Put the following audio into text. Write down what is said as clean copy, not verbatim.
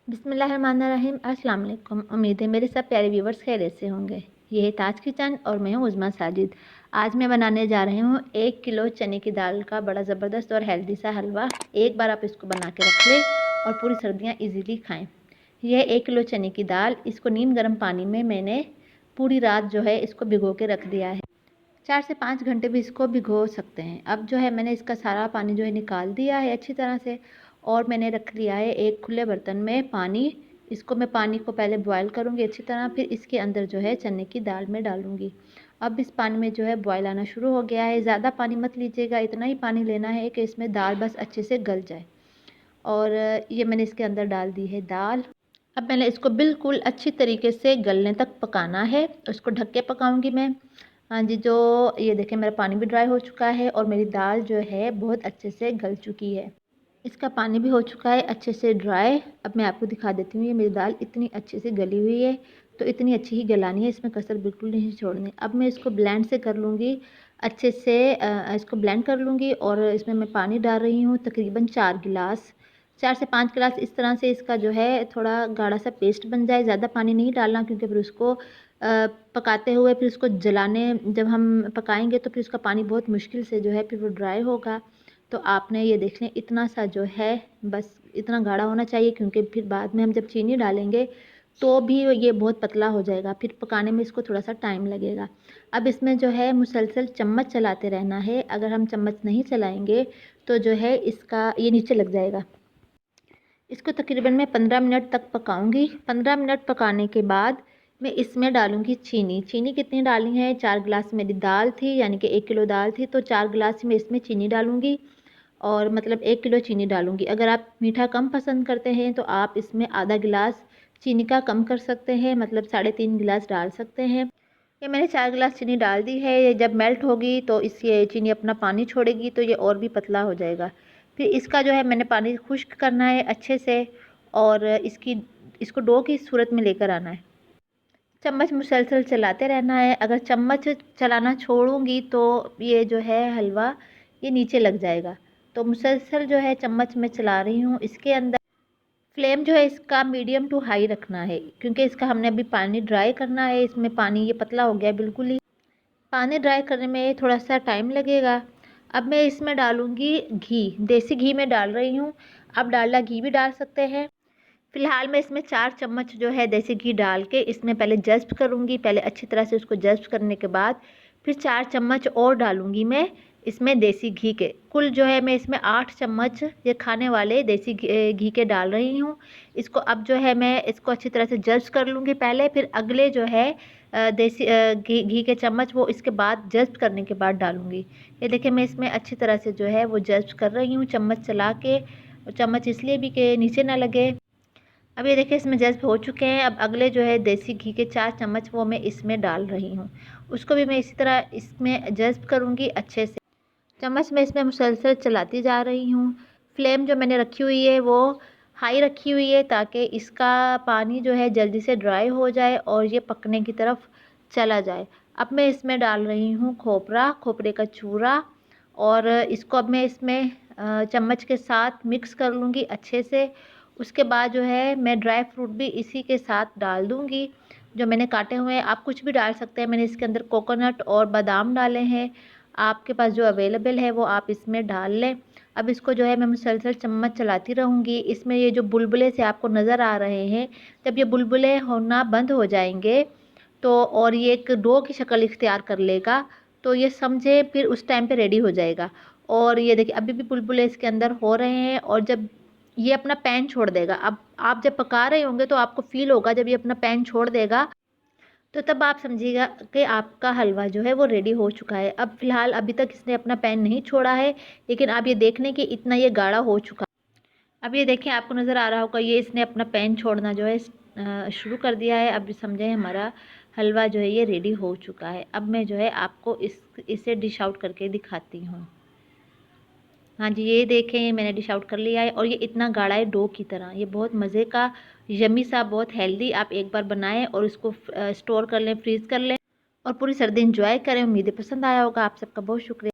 बिस्मिल्लाहिर्रहमानिर्रहीम। अस्सलाम वालेकुम। उम्मीद है मेरे सब प्यारे व्यूवर्स खैरियत से होंगे। ये है ताज किचन और मैं हूँ उज़मा साजिद। आज मैं बनाने जा रही हूँ 1 किलो चने की दाल का बड़ा ज़बरदस्त और हेल्दी सा हलवा। एक बार आप इसको बना के रख लें और पूरी सर्दियाँ इजीली खाएं। यह 1 किलो चने की दाल, इसको नीम गर्म पानी में मैंने पूरी रात जो है इसको भिगो के रख दिया है। 4 से 5 घंटे भी इसको भिगो सकते हैं। अब जो है मैंने इसका सारा पानी जो है निकाल दिया है अच्छी तरह से, और मैंने रख लिया है एक खुले बर्तन में पानी। इसको मैं पानी को पहले बॉयल करूँगी अच्छी तरह, फिर इसके अंदर जो है चने की दाल में डालूँगी। अब इस पानी में जो है बॉयल आना शुरू हो गया है। ज़्यादा पानी मत लीजिएगा, इतना ही पानी लेना है कि इसमें दाल बस अच्छे से गल जाए। और ये मैंने इसके अंदर डाल दी है दाल। अब मैंने इसको बिल्कुल अच्छी तरीके से गलने तक पकाना है। उसको ढक के पकाऊंगी मैं। हाँ जी, जो ये देखें मेरा पानी भी ड्राई हो चुका है और मेरी दाल जो है बहुत अच्छे से गल चुकी है। इसका पानी भी हो चुका है अच्छे से ड्राई। अब मैं आपको दिखा देती हूँ, ये मेरी दाल इतनी अच्छे से गली हुई है। तो इतनी अच्छी ही गलानी है, इसमें कसर बिल्कुल नहीं छोड़नी। अब मैं इसको ब्लेंड से कर लूँगी अच्छे से। इसको ब्लेंड कर लूँगी और इसमें मैं पानी डाल रही हूँ तकरीबन 4 गिलास, 4 से 5 गिलास। इस तरह से इसका जो है थोड़ा गाढ़ा सा पेस्ट बन जाए। ज़्यादा पानी नहीं डालना, क्योंकि फिर उसको पकाते हुए फिर उसको जलाने जब हम पकाएंगे तो फिर उसका पानी बहुत मुश्किल से जो है फिर वो ड्राई होगा। तो आपने ये देख लें इतना सा जो है, बस इतना गाढ़ा होना चाहिए, क्योंकि फिर बाद में हम जब चीनी डालेंगे तो भी ये बहुत पतला हो जाएगा, फिर पकाने में इसको थोड़ा सा टाइम लगेगा। अब इसमें जो है मुसलसल चम्मच चलाते रहना है। अगर हम चम्मच नहीं चलाएंगे तो जो है इसका ये नीचे लग जाएगा। इसको तकरीबन मैं 15 मिनट तक पकाऊंगी। 15 मिनट पकाने के बाद मैं इसमें डालूंगी चीनी। चीनी कितनी डालनी है? 4 गिलास मेरी दाल थी, यानी कि 1 किलो दाल थी, तो 4 गिलास में इसमें चीनी डालूंगी। और मतलब 1 किलो चीनी डालूंगी। अगर आप मीठा कम पसंद करते हैं तो आप इसमें आधा गिलास चीनी का कम कर सकते हैं, मतलब 3.5 गिलास डाल सकते हैं। ये मैंने 4 गिलास चीनी डाल दी है। ये जब मेल्ट होगी तो ये चीनी अपना पानी छोड़ेगी, तो ये और भी पतला हो जाएगा। फिर इसका जो है मैंने पानी खुश्क करना है अच्छे से, और इसको डो की सूरत में लेकर आना है। चम्मच मुसलसल चलाते रहना है। अगर चम्मच चलाना छोड़ूंगी तो ये जो है हलवा ये नीचे लग जाएगा। तो मुसलसल जो है चम्मच में चला रही हूँ। इसके अंदर फ्लेम जो है इसका मीडियम टू हाई रखना है, क्योंकि इसका हमने अभी पानी ड्राई करना है। इसमें पानी ये पतला हो गया बिल्कुल ही। पानी ड्राई करने में थोड़ा सा टाइम लगेगा। अब मैं इसमें डालूंगी घी। देसी घी में डाल रही हूँ, आप डालडा घी भी डाल सकते हैं। फिलहाल मैं इसमें 4 चम्मच जो है देसी घी डाल के इसमें पहले जज्ब करूँगी। पहले अच्छी तरह से उसको जज्ब करने के बाद फिर 4 चम्मच और डालूँगी मैं इसमें देसी घी के। कुल जो है मैं इसमें 8 चम्मच ये खाने वाले देसी घी के डाल रही हूँ। इसको अब जो है मैं इसको अच्छी तरह से जज्ब कर लूँगी पहले, फिर अगले जो है देसी घी के चम्मच वो इसके बाद जज्ब करने के बाद डालूँगी। ये देखिए मैं इसमें अच्छी तरह से जो है वो जज्ब कर रही हूँ चम्मच चला के। चम्मच इसलिए भी कि नीचे ना लगे। अब ये देखिए इसमें जज्ब हो चुके हैं। अब अगले जो है देसी घी के 4 चम्मच वो मैं इसमें डाल रही हूँ। उसको भी मैं इसी तरह इसमें जज्ब करूँगी अच्छे से। चम्मच में इसमें मुसलसल चलाती जा रही हूँ। फ्लेम जो मैंने रखी हुई है वो हाई रखी हुई है, ताकि इसका पानी जो है जल्दी से ड्राई हो जाए और ये पकने की तरफ चला जाए। अब मैं इसमें डाल रही हूँ खोपरे का चूरा, और इसको अब मैं इसमें चम्मच के साथ मिक्स कर लूँगी अच्छे से। उसके बाद जो है मैं ड्राई फ्रूट भी इसी के साथ डाल दूँगी, जो मैंने काटे हुए हैं। आप कुछ भी डाल सकते हैं। मैंने इसके अंदर कोकोनट और बादाम डाले हैं। आपके पास जो अवेलेबल है वो आप इसमें डाल लें। अब इसको जो है मैं मुसलसल चम्मच चलाती रहूँगी। इसमें ये जो बुलबुले से आपको नज़र आ रहे हैं, जब ये बुलबुले होना बंद हो जाएंगे तो और ये एक डो की शक्ल इख्तियार कर लेगा, तो ये समझे फिर उस टाइम पे रेडी हो जाएगा। और ये देखिए अभी भी बुलबुले इसके अंदर हो रहे हैं, और जब ये अपना पैन छोड़ देगा, अब आप जब पका रहे होंगे तो आपको फील होगा जब ये अपना पैन छोड़ देगा, तो तब आप समझिएगा कि आपका हलवा जो है वो रेडी हो चुका है। अब फ़िलहाल अभी तक इसने अपना पैन नहीं छोड़ा है, लेकिन आप ये देख लें कि इतना ये गाढ़ा हो चुका है। अब ये देखें आपको नज़र आ रहा होगा ये इसने अपना पैन छोड़ना जो है शुरू कर दिया है। अब समझें हमारा हलवा जो है ये रेडी हो चुका है। अब मैं जो है आपको इसे डिश आउट करके दिखाती हूँ। हाँ जी, ये देखें मैंने डिश आउट कर लिया है, और ये इतना गाढ़ा है डो की तरह। ये बहुत मज़े का, यम्मी सा, बहुत हेल्दी। आप एक बार बनाएं और उसको स्टोर कर लें, फ्रीज़ कर लें, और पूरी सर्दी इंजॉय करें। उम्मीद है पसंद आया होगा। आप सबका बहुत शुक्रिया।